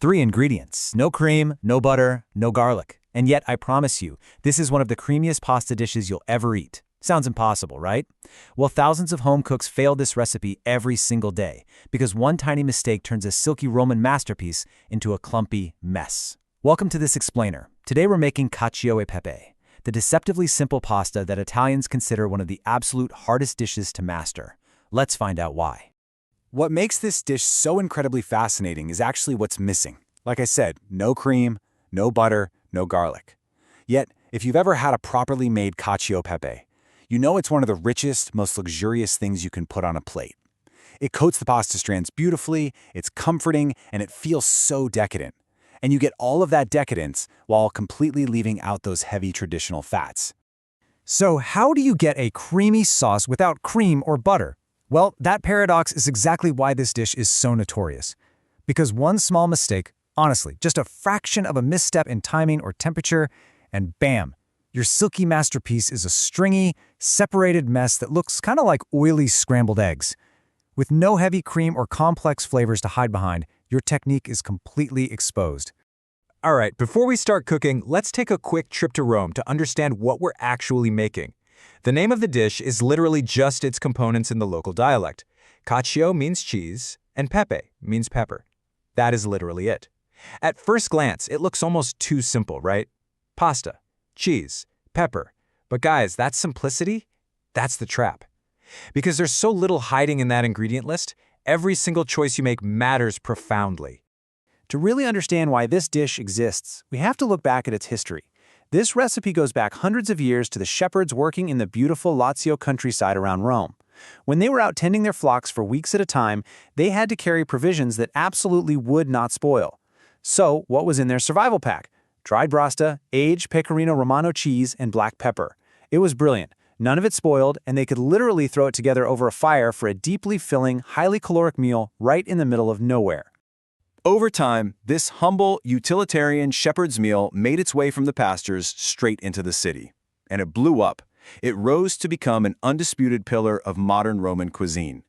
3 ingredients: no cream, no butter, no garlic. And yet, I promise you, this is one of the creamiest pasta dishes you'll ever eat. Sounds impossible, right? Well, thousands of home cooks fail this recipe every single day because one tiny mistake turns a silky Roman masterpiece into a clumpy mess. Welcome to this explainer. Today we're making cacio e pepe, the deceptively simple pasta that Italians consider one of the absolute hardest dishes to master. Let's find out why. What makes this dish so incredibly fascinating is actually what's missing. Like I said, no cream, no butter, no garlic. Yet, if you've ever had a properly made cacio e pepe, you know it's one of the richest, most luxurious things you can put on a plate. It coats the pasta strands beautifully, it's comforting, and it feels so decadent. And you get all of that decadence while completely leaving out those heavy traditional fats. So how do you get a creamy sauce without cream or butter? Well, that paradox is exactly why this dish is so notorious. Because one small mistake, honestly, just a fraction of a misstep in timing or temperature, and bam, your silky masterpiece is a stringy, separated mess that looks kind of like oily scrambled eggs. With no heavy cream or complex flavors to hide behind, your technique is completely exposed. All right, before we start cooking, let's take a quick trip to Rome to understand what we're actually making. The name of the dish is literally just its components in the local dialect. Cacio means cheese, and pepe means pepper. That is literally it. At first glance, it looks almost too simple, right? Pasta, cheese, pepper. But guys, that simplicity, that's the trap. Because there's so little hiding in that ingredient list, every single choice you make matters profoundly. To really understand why this dish exists, we have to look back at its history. This recipe goes back hundreds of years to the shepherds working in the beautiful Lazio countryside around Rome. When they were out tending their flocks for weeks at a time, they had to carry provisions that absolutely would not spoil. So, what was in their survival pack? Dried brasta, aged Pecorino Romano cheese, and black pepper. It was brilliant. None of it spoiled, and they could literally throw it together over a fire for a deeply filling, highly caloric meal right in the middle of nowhere. Over time, this humble, utilitarian shepherd's meal made its way from the pastures straight into the city. And it blew up. It rose to become an undisputed pillar of modern Roman cuisine.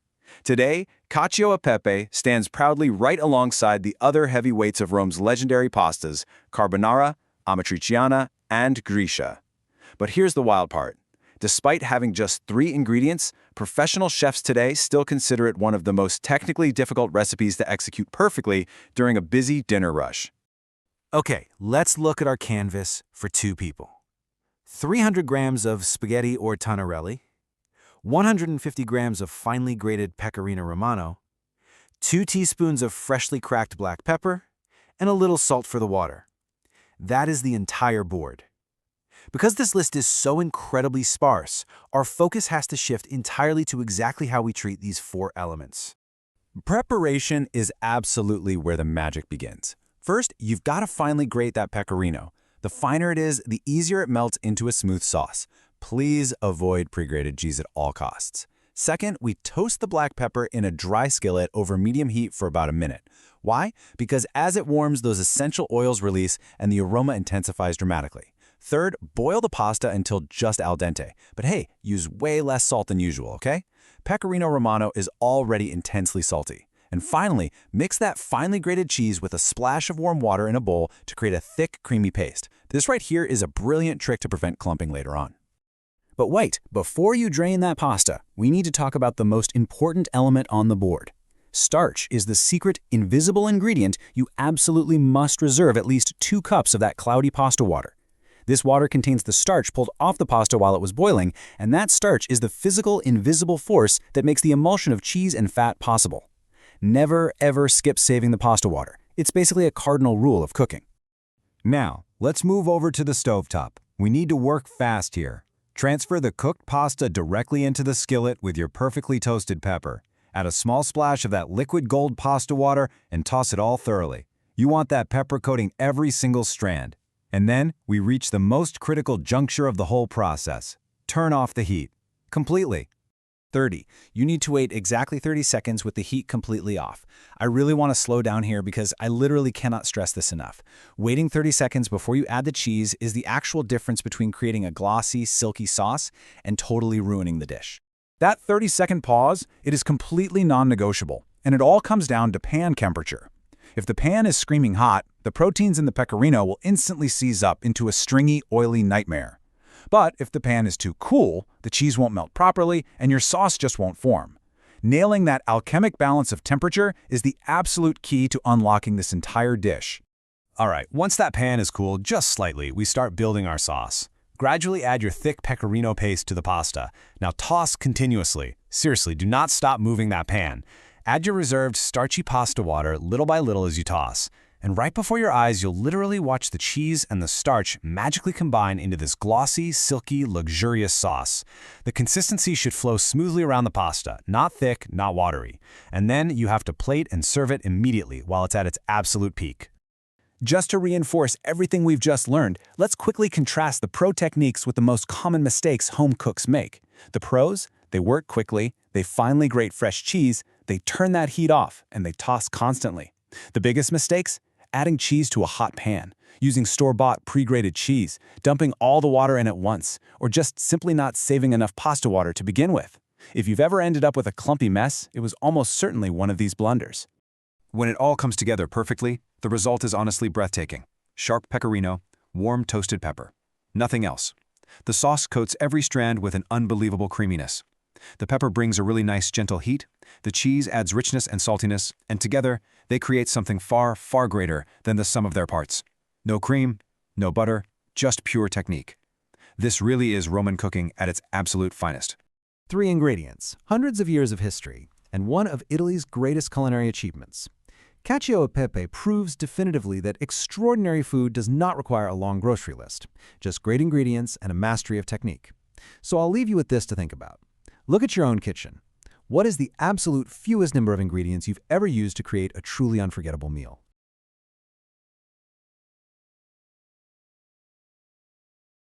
Today, cacio e pepe stands proudly right alongside the other heavyweights of Rome's legendary pastas, carbonara, amatriciana, and gricia. But here's the wild part. Despite having just 3 ingredients, professional chefs today still consider it one of the most technically difficult recipes to execute perfectly during a busy dinner rush. Okay, let's look at our canvas for 2 people. 300 grams of spaghetti or Tonnarelli, 150 grams of finely grated Pecorino Romano, 2 teaspoons of freshly cracked black pepper, and a little salt for the water. That is the entire board. Because this list is so incredibly sparse, our focus has to shift entirely to exactly how we treat these 4 elements. Preparation is absolutely where the magic begins. First, you've got to finely grate that pecorino. The finer it is, the easier it melts into a smooth sauce. Please avoid pre-grated cheese at all costs. Second, we toast the black pepper in a dry skillet over medium heat for about a minute. Why? Because as it warms, those essential oils release and the aroma intensifies dramatically. Third, boil the pasta until just al dente. But hey, use way less salt than usual, okay? Pecorino Romano is already intensely salty. And finally, mix that finely grated cheese with a splash of warm water in a bowl to create a thick, creamy paste. This right here is a brilliant trick to prevent clumping later on. But wait, before you drain that pasta, we need to talk about the most important element on the board. Starch is the secret, invisible ingredient you absolutely must reserve at least 2 cups of that cloudy pasta water. This water contains the starch pulled off the pasta while it was boiling, and that starch is the physical, invisible force that makes the emulsion of cheese and fat possible. Never, ever skip saving the pasta water. It's basically a cardinal rule of cooking. Now, let's move over to the stovetop. We need to work fast here. Transfer the cooked pasta directly into the skillet with your perfectly toasted pepper. Add a small splash of that liquid gold pasta water and toss it all thoroughly. You want that pepper coating every single strand. And then we reach the most critical juncture of the whole process. Turn off the heat. Completely. 30. You need to wait exactly 30 seconds with the heat completely off. I really want to slow down here because I literally cannot stress this enough. Waiting 30 seconds before you add the cheese is the actual difference between creating a glossy, silky sauce and totally ruining the dish. That 30-second pause, it is completely non-negotiable, and it all comes down to pan temperature. If the pan is screaming hot, the proteins in the pecorino will instantly seize up into a stringy, oily nightmare. But if the pan is too cool, the cheese won't melt properly and your sauce just won't form. Nailing that alchemic balance of temperature is the absolute key to unlocking this entire dish. All right, once that pan is cooled just slightly, we start building our sauce. Gradually add your thick pecorino paste to the pasta. Now toss continuously. Seriously, do not stop moving that pan. Add your reserved starchy pasta water little by little as you toss. And right before your eyes, you'll literally watch the cheese and the starch magically combine into this glossy, silky, luxurious sauce. The consistency should flow smoothly around the pasta, not thick, not watery. And then you have to plate and serve it immediately while it's at its absolute peak. Just to reinforce everything we've just learned, let's quickly contrast the pro techniques with the most common mistakes home cooks make. The pros, they work quickly, they finely grate fresh cheese, they turn that heat off, and they toss constantly. The biggest mistakes? Adding cheese to a hot pan, using store-bought pre-grated cheese, dumping all the water in at once, or just simply not saving enough pasta water to begin with. If you've ever ended up with a clumpy mess, it was almost certainly one of these blunders. When it all comes together perfectly, the result is honestly breathtaking. Sharp pecorino, warm toasted pepper. Nothing else. The sauce coats every strand with an unbelievable creaminess. The pepper brings a really nice gentle heat, the cheese adds richness and saltiness, and together, they create something far, far greater than the sum of their parts. No cream, no butter, just pure technique. This really is Roman cooking at its absolute finest. 3 ingredients, hundreds of years of history, and one of Italy's greatest culinary achievements. Cacio e Pepe proves definitively that extraordinary food does not require a long grocery list, just great ingredients and a mastery of technique. So I'll leave you with this to think about. Look at your own kitchen. What is the absolute fewest number of ingredients you've ever used to create a truly unforgettable meal?